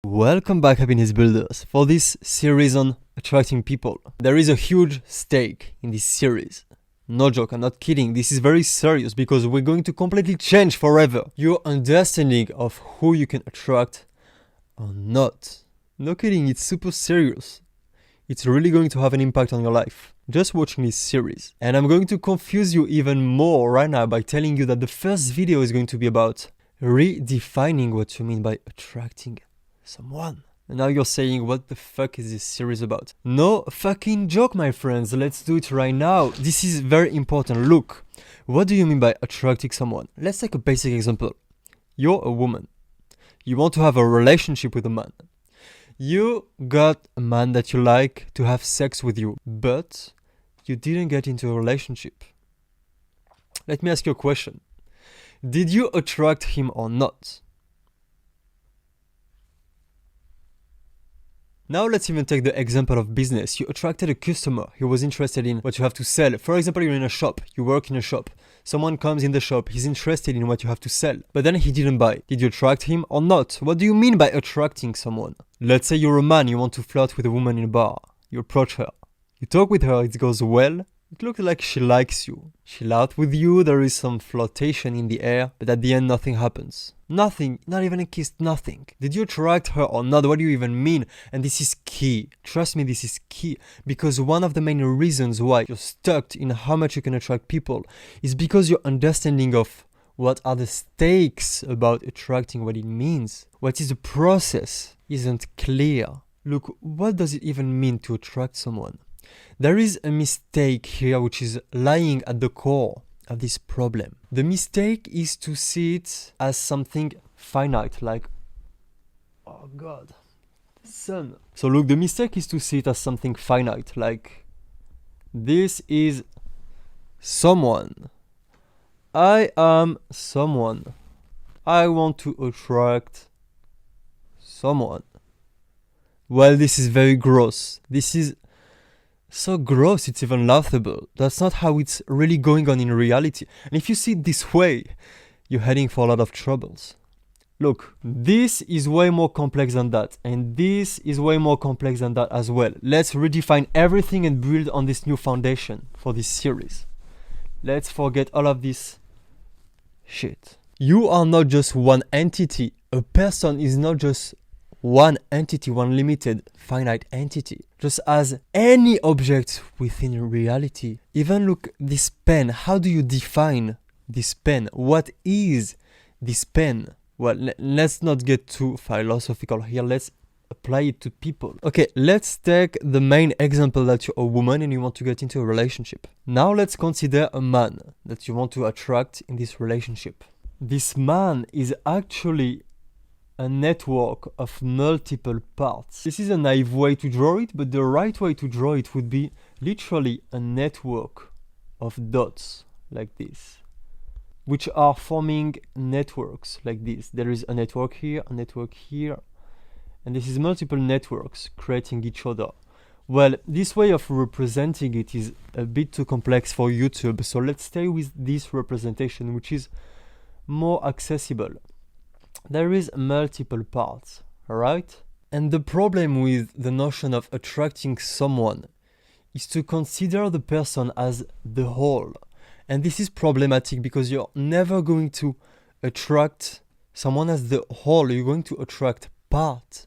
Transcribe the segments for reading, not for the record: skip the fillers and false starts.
Welcome back, happiness builders, for this series on attracting people. There is a huge stake in this series. No joke, I'm not kidding. This is very serious because we're going to completely change forever your understanding of who you can attract or not. No kidding, it's super serious. It's really going to have an impact on your life. Just watching this series. And I'm going to confuse you even more right now by telling you that the first video is going to be about redefining what you mean by attracting someone. And now you're saying, what the fuck is this series about? No fucking joke, my friends. Let's do it right now. This is very important. Look, what do you mean by attracting someone? Let's take a basic example. You're a woman. You want to have a relationship with a man. You got a man that you like to have sex with you, but you didn't get into a relationship. Let me ask you a question. Did you attract him or not? Now let's even take the example of business. You attracted a customer. He was interested in what you have to sell. For example, you're in a shop. You work in a shop. Someone comes in the shop. He's interested in what you have to sell. But then he didn't buy. Did you attract him or not? What do you mean by attracting someone? Let's say you're a man. You want to flirt with a woman in a bar. You approach her. You talk with her. It goes well. It looks like she likes you. She laughs with you. There is some flirtation in the air. But at the end, nothing happens. Nothing, not even a kiss, nothing. Did you attract her or not? What do you even mean? And this is key. Trust me, this is key. Because one of the main reasons why you're stuck in how much you can attract people is because your understanding of what are the stakes about attracting, what it means, what is the process, isn't clear. Look, what does it even mean to attract someone? There is a mistake here which is lying at the core of this problem. The mistake is to see it as something finite, like, oh God, the sun. So look, the mistake is to see it as something finite, like, this is someone. I am someone. I want to attract someone. Well, this is very gross. This is so gross, it's even laughable. That's not how it's really going on in reality. And if you see it this way, you're heading for a lot of troubles. Look, this is way more complex than that. And this is way more complex than that as well. Let's redefine everything and build on this new foundation for this series. Let's forget all of this shit. You are not just one entity. A person is not just one entity, one limited, finite entity, just as any object within reality. Even look, this pen, how do you define this pen? What is this pen? Well, let's not get too philosophical here. Let's apply it to people. Okay, let's take the main example that you're a woman and you want to get into a relationship. Now let's consider a man that you want to attract in this relationship. This man is actually a network of multiple parts. This is a naive way to draw it, but the right way to draw it would be literally a network of dots like this, which are forming networks like this. There is a network here, and this is multiple networks creating each other. Well, this way of representing it is a bit too complex for YouTube, so let's stay with this representation, which is more accessible. There is multiple parts, alright? And the problem with the notion of attracting someone is to consider the person as the whole. And this is problematic because you're never going to attract someone as the whole. You're going to attract part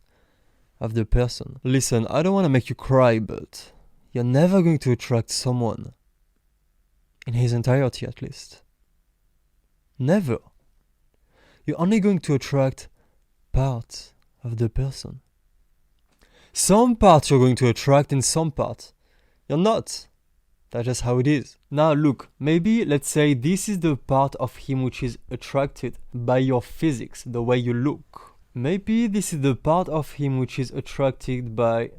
of the person. Listen, I don't want to make you cry, but you're never going to attract someone in his entirety, at least. Never. You're only going to attract parts of the person. Some parts you're going to attract and some parts you're not. That's just how it is. Now look, maybe let's say this is the part of him which is attracted by your physics, the way you look. Maybe this is the part of him which is attracted by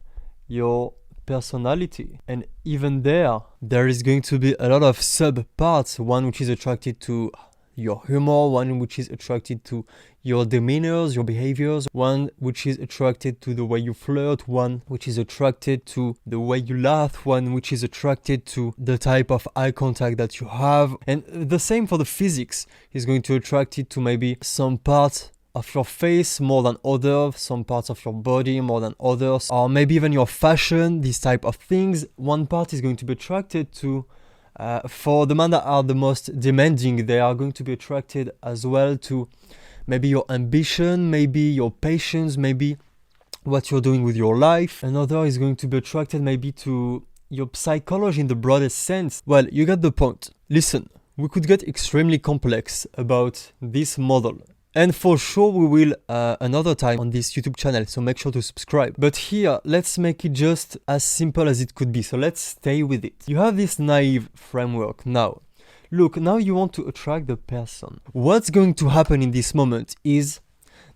your personality. And even there is going to be a lot of sub parts, one which is attracted to your humor, one which is attracted to your demeanors, your behaviors, one which is attracted to the way you flirt, one which is attracted to the way you laugh, one which is attracted to the type of eye contact that you have. And the same for the physics. He's going to attract it to maybe some parts of your face more than others, some parts of your body more than others, or maybe even your fashion, these type of things. One part is going to be attracted to, for the men that are the most demanding, they are going to be attracted as well to maybe your ambition, maybe your patience, maybe what you're doing with your life. Another is going to be attracted maybe to your psychology in the broadest sense. Well, you get the point. Listen, we could get extremely complex about this model. And for sure we will another time on this YouTube channel, so make sure to subscribe. But here, let's make it just as simple as it could be. So let's stay with it. You have this naive framework now. Look, now you want to attract the person. What's going to happen in this moment is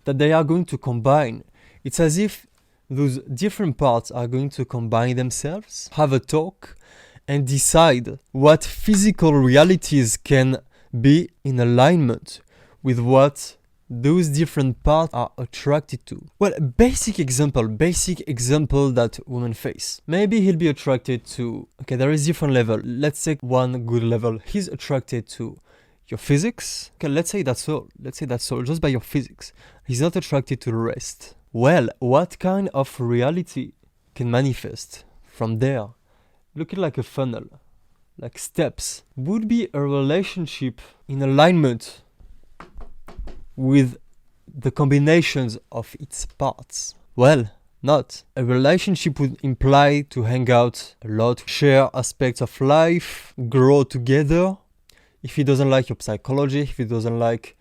that they are going to combine. It's as if those different parts are going to combine themselves, have a talk, and decide what physical realities can be in alignment with what those different parts are attracted to. Well, basic example that women face. Maybe he'll be attracted to, okay, there is different level. Let's take one good level. He's attracted to your physics. Okay, let's say that's all, just by your physics. He's not attracted to the rest. Well, what kind of reality can manifest from there? Look at it like a funnel, like steps. Would be a relationship in alignment with the combinations of its parts? Well, not. A relationship would imply to hang out a lot, share aspects of life, grow together. If he doesn't like your psychology, if he doesn't like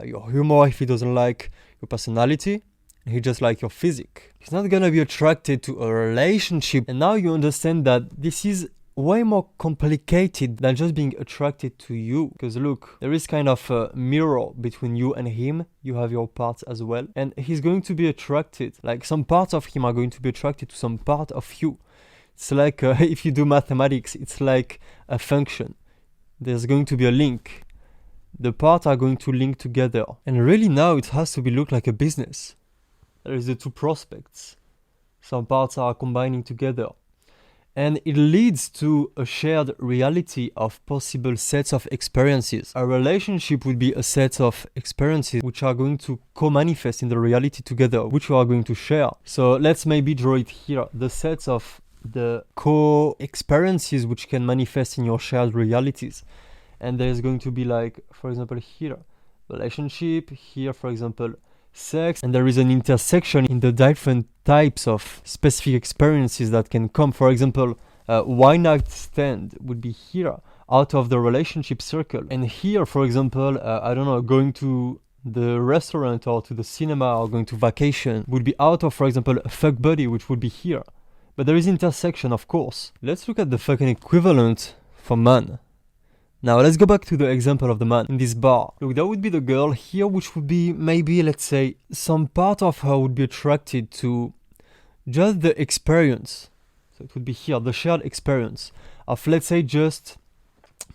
your humor, if he doesn't like your personality, he just like your physique, he's not gonna be attracted to a relationship. And now you understand that this is way more complicated than just being attracted to you. Because look, there is kind of a mirror between you and him. You have your parts as well. And he's going to be attracted, like some parts of him are going to be attracted to some part of you. It's like, if you do mathematics, it's like a function. There's going to be a link. The parts are going to link together. And really now it has to be look like a business. There is the two prospects. Some parts are combining together. And it leads to a shared reality of possible sets of experiences. A relationship would be a set of experiences which are going to co-manifest in the reality together, which you are going to share. So let's maybe draw it here. The sets of the co-experiences which can manifest in your shared realities. And there's going to be like, for example, here, relationship, here, for example, sex, and there is an intersection in the different types of specific experiences that can come. For example, one night stand would be here out of the relationship circle, and here, for example, I don't know, going to the restaurant or to the cinema or going to vacation would be out of, for example, a fuck buddy, which would be here. But there is intersection, of course. Let's look at the fucking equivalent for man. Now let's go back to the example of the man in this bar. Look, that would be the girl here, which would be maybe, let's say, some part of her would be attracted to just the experience. So it would be here, the shared experience of, let's say, just,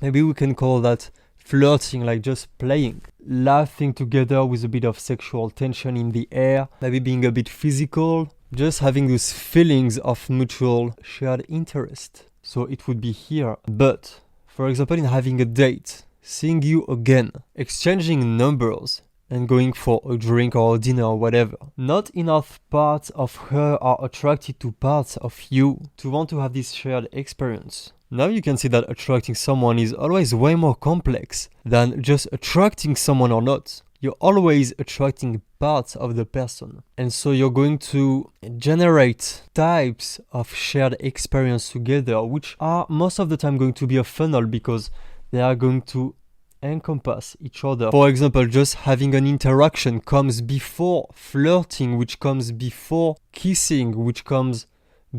maybe we can call that flirting, like just playing, laughing together with a bit of sexual tension in the air, maybe being a bit physical, just having those feelings of mutual shared interest. So it would be here, but for example, in having a date, seeing you again, exchanging numbers, and going for a drink or a dinner or whatever. Not enough parts of her are attracted to parts of you to want to have this shared experience. Now you can see that attracting someone is always way more complex than just attracting someone or not. You're always attracting parts of the person. And so you're going to generate types of shared experience together, which are most of the time going to be a funnel because they are going to encompass each other. For example, just having an interaction comes before flirting, which comes before kissing, which comes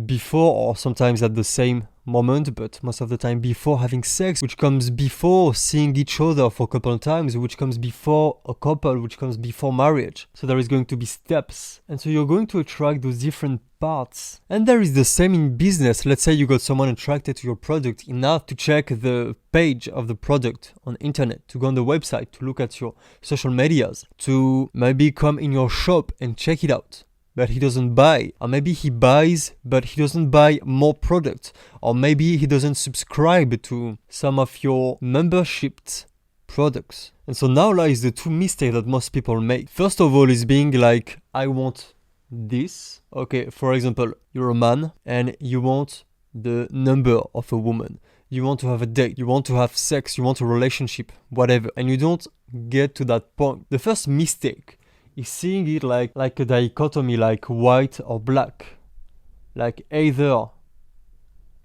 before or sometimes at the same moment, but most of the time before having sex, which comes before seeing each other for a couple of times, which comes before a couple, which comes before marriage. So there is going to be steps. And so you're going to attract those different parts. And there is the same in business. Let's say you got someone attracted to your product enough to check the page of the product on internet, to go on the website, to look at your social medias, to maybe come in your shop and check it out. But he doesn't buy, or maybe he buys but he doesn't buy more products, or maybe he doesn't subscribe to some of your membership products. And so now lies the two mistakes that most people make. First of all is being like, I want this. Okay, for example, you're a man and you want the number of a woman. You want to have a date, you want to have sex, you want a relationship, whatever, and you don't get to that point. The first mistake is seeing it like a dichotomy, like white or black. Like either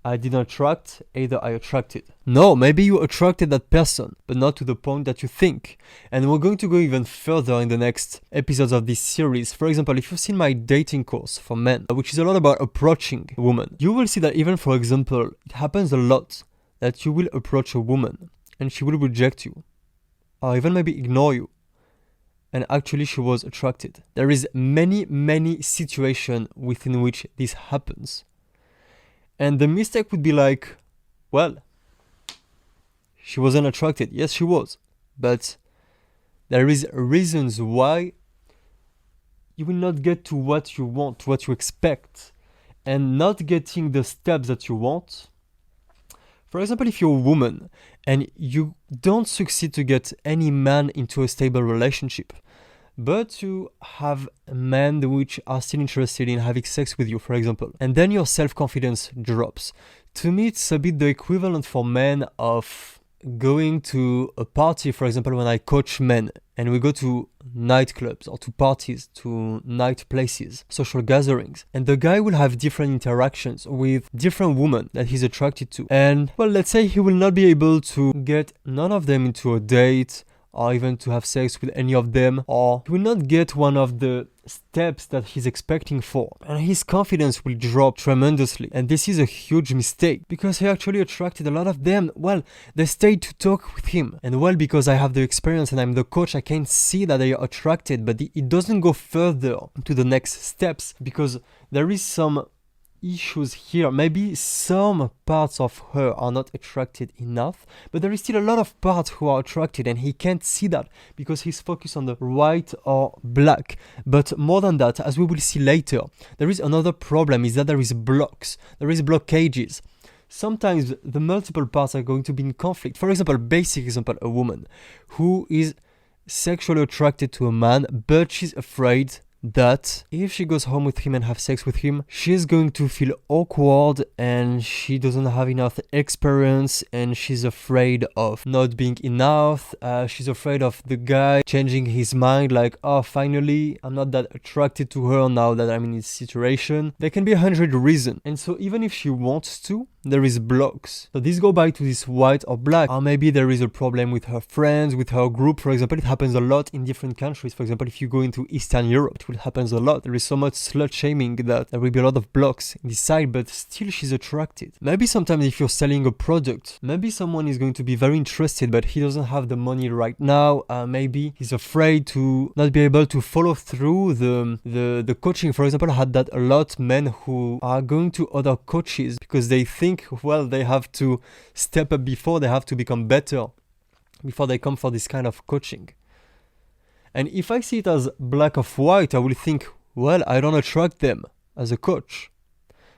I didn't attract, either I attracted. No, maybe you attracted that person, but not to the point that you think. And we're going to go even further in the next episodes of this series. For example, if you've seen my dating course for men, which is a lot about approaching a woman, you will see that even, for example, it happens a lot that you will approach a woman and she will reject you or even maybe ignore you, and actually she was attracted. There is many situations within which this happens. And the mistake would be like, well, she wasn't attracted. Yes, she was. But there is reasons why you will not get to what you want, to what you expect. And not getting the steps that you want. For example, if you're a woman and you don't succeed to get any man into a stable relationship, but you have men which are still interested in having sex with you, for example, and then your self-confidence drops. To me, it's a bit the equivalent for men of going to a party, for example, when I coach men and we go to nightclubs or to parties, to night places, social gatherings, and the guy will have different interactions with different women that he's attracted to. And well, let's say he will not be able to get none of them into a date or even to have sex with any of them, or he will not get one of the steps that he's expecting for, and his confidence will drop tremendously. And this is a huge mistake because he actually attracted a lot of them. Well, they stayed to talk with him, and well, because I have the experience and I'm the coach, I can see that they are attracted, but it doesn't go further to the next steps because there is some issues here. Maybe some parts of her are not attracted enough, but there is still a lot of parts who are attracted, and he can't see that because he's focused on the white or black. But more than that, as we will see later, there is another problem, is that there is blocks, there is blockages. Sometimes the multiple parts are going to be in conflict. For example, basic example, a woman who is sexually attracted to a man, but she's afraid that if she goes home with him and have sex with him, she's going to feel awkward and she doesn't have enough experience and she's afraid of not being enough. She's afraid of the guy changing his mind, like, oh, finally, I'm not that attracted to her now that I'm in this situation. There can be 100 reasons. And so even if she wants to, there is blocks. So this go back to this white or black, or maybe there is a problem with her friends, with her group. For example, it happens a lot in different countries. For example, if you go into Eastern Europe, it will happen a lot. There is so much slut shaming that there will be a lot of blocks in this side, but still she's attracted. Maybe sometimes if you're selling a product, maybe someone is going to be very interested, but he doesn't have the money right now. Maybe he's afraid to not be able to follow through the coaching. For example, I had that a lot, men who are going to other coaches because they think, well, they have to step up before, they have to become better before they come for this kind of coaching. And if I see it as black or white, I will think, well, I don't attract them as a coach.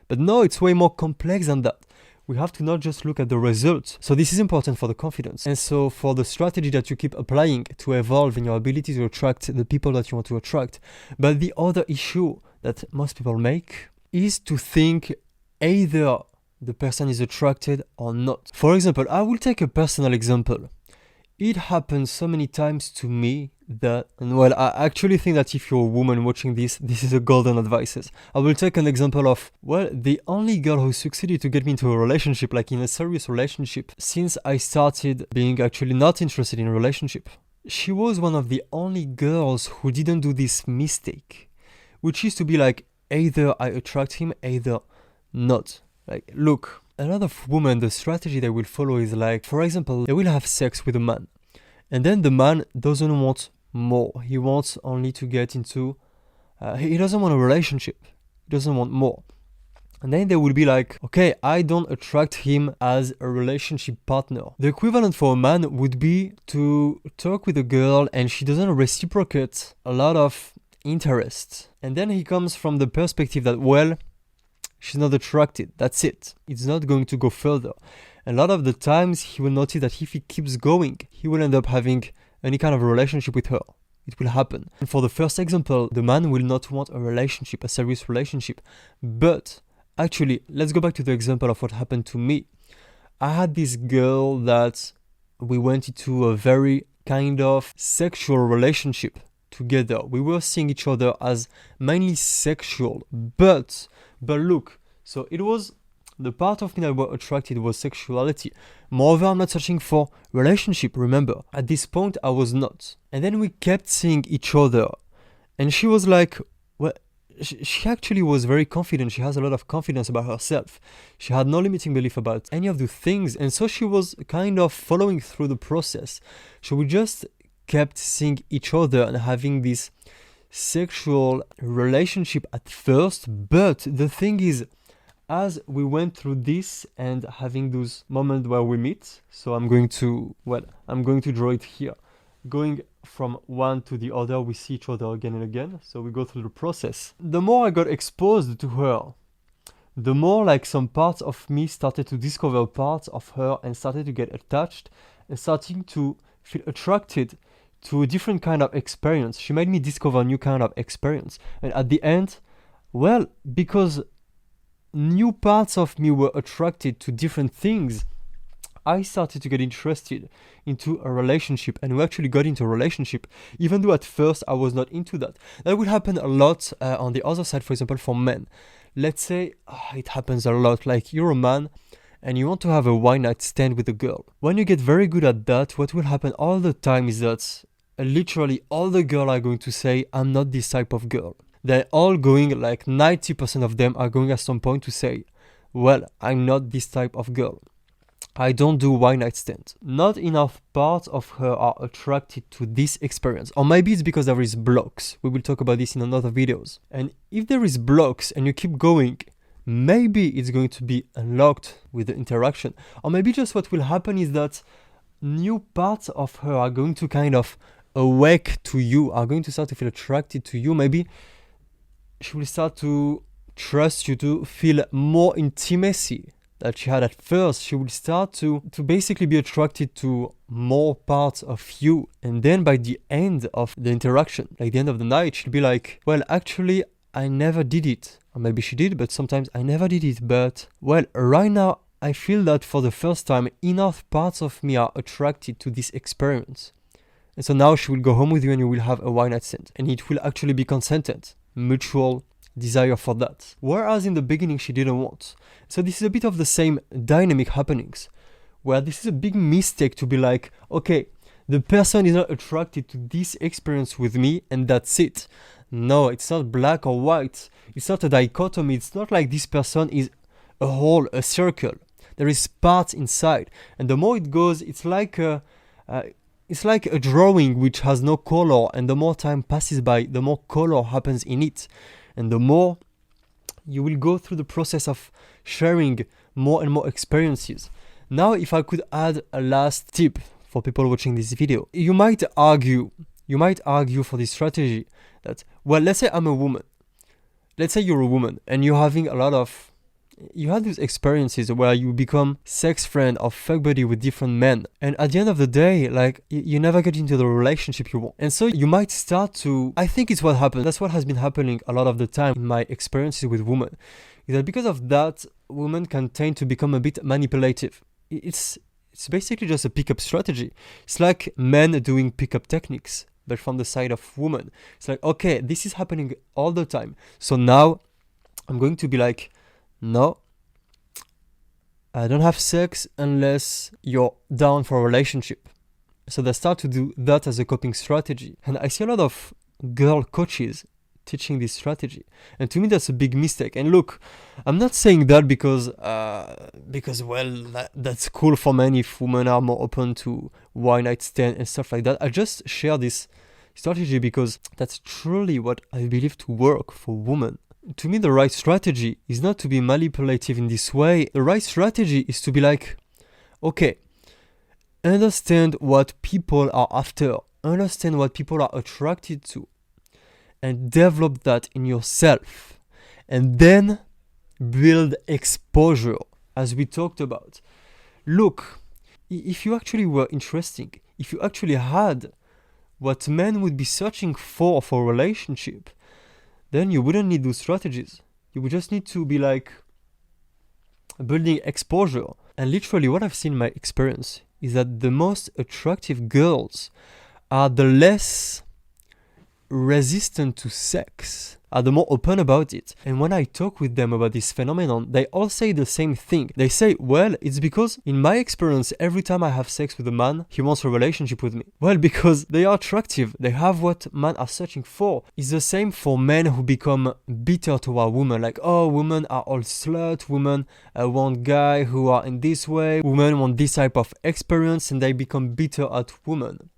But no, it's way more complex than that. We have to not just look at the results. So this is important for the confidence. And so for the strategy that you keep applying to evolve in your ability to attract the people that you want to attract. But the other issue that most people make is to think either the person is attracted or not. For example, I will take a personal example. It happens so many times to me that, and well, I actually think that if you're a woman watching this is a golden advice. I will take an example of, well, the only girl who succeeded to get me into a relationship, like in a serious relationship, since I started being actually not interested in a relationship. She was one of the only girls who didn't do this mistake, which is to be like, either I attract him, either not. Like, look, a lot of women, the strategy they will follow is like, for example, they will have sex with a man. And then the man doesn't want more. He wants only to get into, he doesn't want a relationship. He doesn't want more. And then they will be like, okay, I don't attract him as a relationship partner. The equivalent for a man would be to talk with a girl and she doesn't reciprocate a lot of interest. And then he comes from the perspective that, well, she's not attracted. That's it. It's not going to go further. And a lot of the times he will notice that if he keeps going, he will end up having any kind of a relationship with her. It will happen. And for the first example, the man will not want a relationship, a serious relationship. But actually, let's go back to the example of what happened to me. I had this girl that we went into a very kind of sexual relationship together. We were seeing each other as mainly sexual, but look, so it was the part of me that was attracted was sexuality. Moreover, I'm not searching for relationship, remember. At this point, I was not. And then we kept seeing each other. And she was like, well, she actually was very confident. She has a lot of confidence about herself. She had no limiting belief about any of the things. And so she was kind of following through the process. So we just kept seeing each other and having this sexual relationship at first. But the thing is, as we went through this and having those moments where we meet, so I'm going to draw it here. Going from one to the other, we see each other again and again, so we go through the process. The more I got exposed to her, the more like some parts of me started to discover parts of her and started to get attached and starting to feel attracted to a different kind of experience. She made me discover a new kind of experience. And at the end, well, because new parts of me were attracted to different things, I started to get interested into a relationship, and we actually got into a relationship, even though at first I was not into that. That would happen a lot on the other side, for example, for men. Let's say it happens a lot, like you're a man and you want to have a one-night stand with a girl. When you get very good at that, what will happen all the time is that literally all the girls are going to say, I'm not this type of girl. They're all going, like 90% of them are going at some point to say, well, I'm not this type of girl. I don't do one-night stands. Not enough parts of her are attracted to this experience. Or maybe it's because there is blocks. We will talk about this in another videos. And if there is blocks and you keep going, maybe it's going to be unlocked with the interaction. Or maybe just what will happen is that new parts of her are going to kind of awake to you, are going to start to feel attracted to you. Maybe she will start to trust you, to feel more intimacy that she had at first. She will start to basically be attracted to more parts of you. And then by the end of the interaction, like the end of the night, she'll be like, well, actually, I never did it. Or maybe she did, but sometimes I never did it. But, well, right now, I feel that for the first time, enough parts of me are attracted to this experience. And so now she will go home with you and you will have a one-night stand. And it will actually be consented, mutual desire for that. Whereas in the beginning, she didn't want. So this is a bit of the same dynamic happenings, where this is a big mistake to be like, okay, the person is not attracted to this experience with me and that's it. No, it's not black or white. It's not a dichotomy. It's not like this person is a whole, a circle. There is parts inside. And the more it goes, it's like a drawing which has no color, and the more time passes by, the more color happens in it. And the more you will go through the process of sharing more and more experiences. Now, if I could add a last tip for people watching this video, you might argue for this strategy that, well, let's say I'm a woman. Let's say you're a woman and you're having you had these experiences where you become sex friend or fuck buddy with different men. And at the end of the day, like, you never get into the relationship you want. And so you might start to, I think it's what happened. That's what has been happening a lot of the time in my experiences with women. Is that because of that, women can tend to become a bit manipulative. It's basically just a pickup strategy. It's like men doing pickup techniques, but from the side of women. It's like, okay, this is happening all the time. So now I'm going to be like, no, I don't have sex unless you're down for a relationship. So they start to do that as a coping strategy. And I see a lot of girl coaches teaching this strategy. And to me, that's a big mistake. And look, I'm not saying that because well, that's cool for men if women are more open to one-night stand and stuff like that. I just share this strategy because that's truly what I believe to work for women. To me, the right strategy is not to be manipulative in this way. The right strategy is to be like, okay, understand what people are after, understand what people are attracted to, and develop that in yourself. And then build exposure, as we talked about. look, if you actually were interesting, if you actually had what men would be searching for a relationship, then you wouldn't need those strategies. You would just need to be like building exposure. And literally what I've seen in my experience is that the most attractive girls are the less resistant to sex, are the more open about it. And when I talk with them about this phenomenon, they all say the same thing. They say, well, it's because in my experience, every time I have sex with a man, he wants a relationship with me. Well, because they are attractive. They have what men are searching for. It's the same for men who become bitter toward women. Like, oh, women are all slut. Women want guys who are in this way. Women want this type of experience, and they become bitter at women.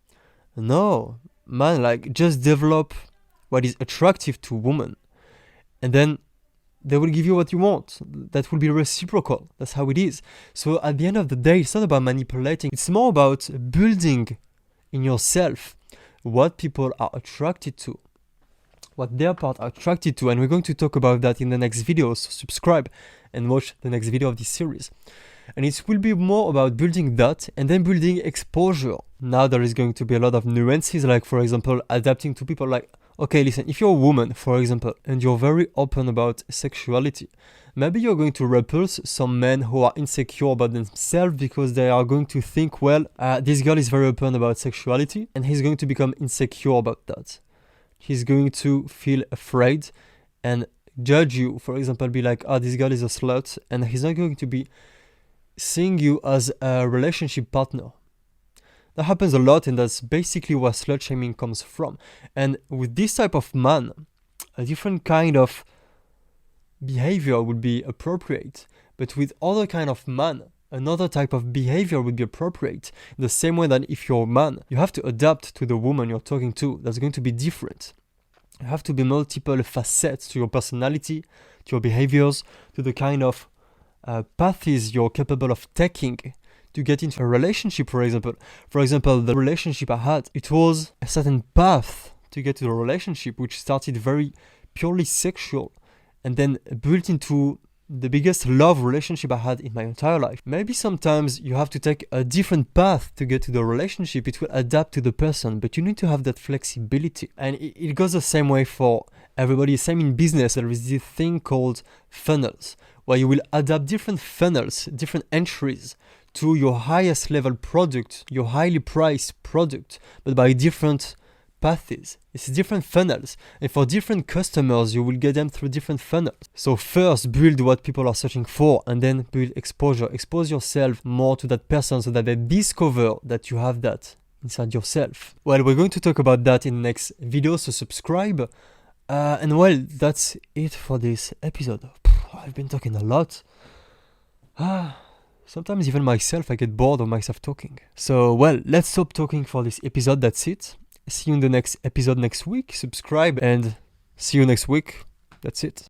No, man, like, just develop what is attractive to women, and then they will give you what you want. That will be reciprocal. That's how it is. So at the end of the day, it's not about manipulating. It's more about building in yourself what people are attracted to, what their part are attracted to. And we're going to talk about that in the next video. So subscribe and watch the next video of this series. And it will be more about building that and then building exposure. Now there is going to be a lot of nuances, like for example, adapting to people. Like, okay, listen, if you're a woman, for example, and you're very open about sexuality, maybe you're going to repulse some men who are insecure about themselves because they are going to think, well, this girl is very open about sexuality, and he's going to become insecure about that. He's going to feel afraid and judge you, for example, be like, this girl is a slut, and he's not going to be seeing you as a relationship partner. That happens a lot, and that's basically where slut shaming comes from. And with this type of man, a different kind of behavior would be appropriate. But with other kind of man, another type of behavior would be appropriate. In the same way that if you're a man, you have to adapt to the woman you're talking to. That's going to be different. You have to be multiple facets to your personality, to your behaviors, to the kind of paths you're capable of taking to get into a relationship, for example. For example, the relationship I had, it was a certain path to get to the relationship, which started very purely sexual and then built into the biggest love relationship I had in my entire life. Maybe sometimes you have to take a different path to get to the relationship. It will adapt to the person, but you need to have that flexibility. And it goes the same way for everybody. Same in business. There is this thing called funnels, where you will adapt different funnels, different entries to your highest level product, your highly priced product, but by different paths. It's different funnels. And for different customers, you will get them through different funnels. So first, build what people are searching for, and then build exposure. Expose yourself more to that person so that they discover that you have that inside yourself. Well, we're going to talk about that in the next video, so subscribe. And well, that's it for this episode. I've been talking a lot. Sometimes even myself, I get bored of myself talking. So, well, let's stop talking for this episode. That's it. See you in the next episode next week. Subscribe and see you next week. That's it.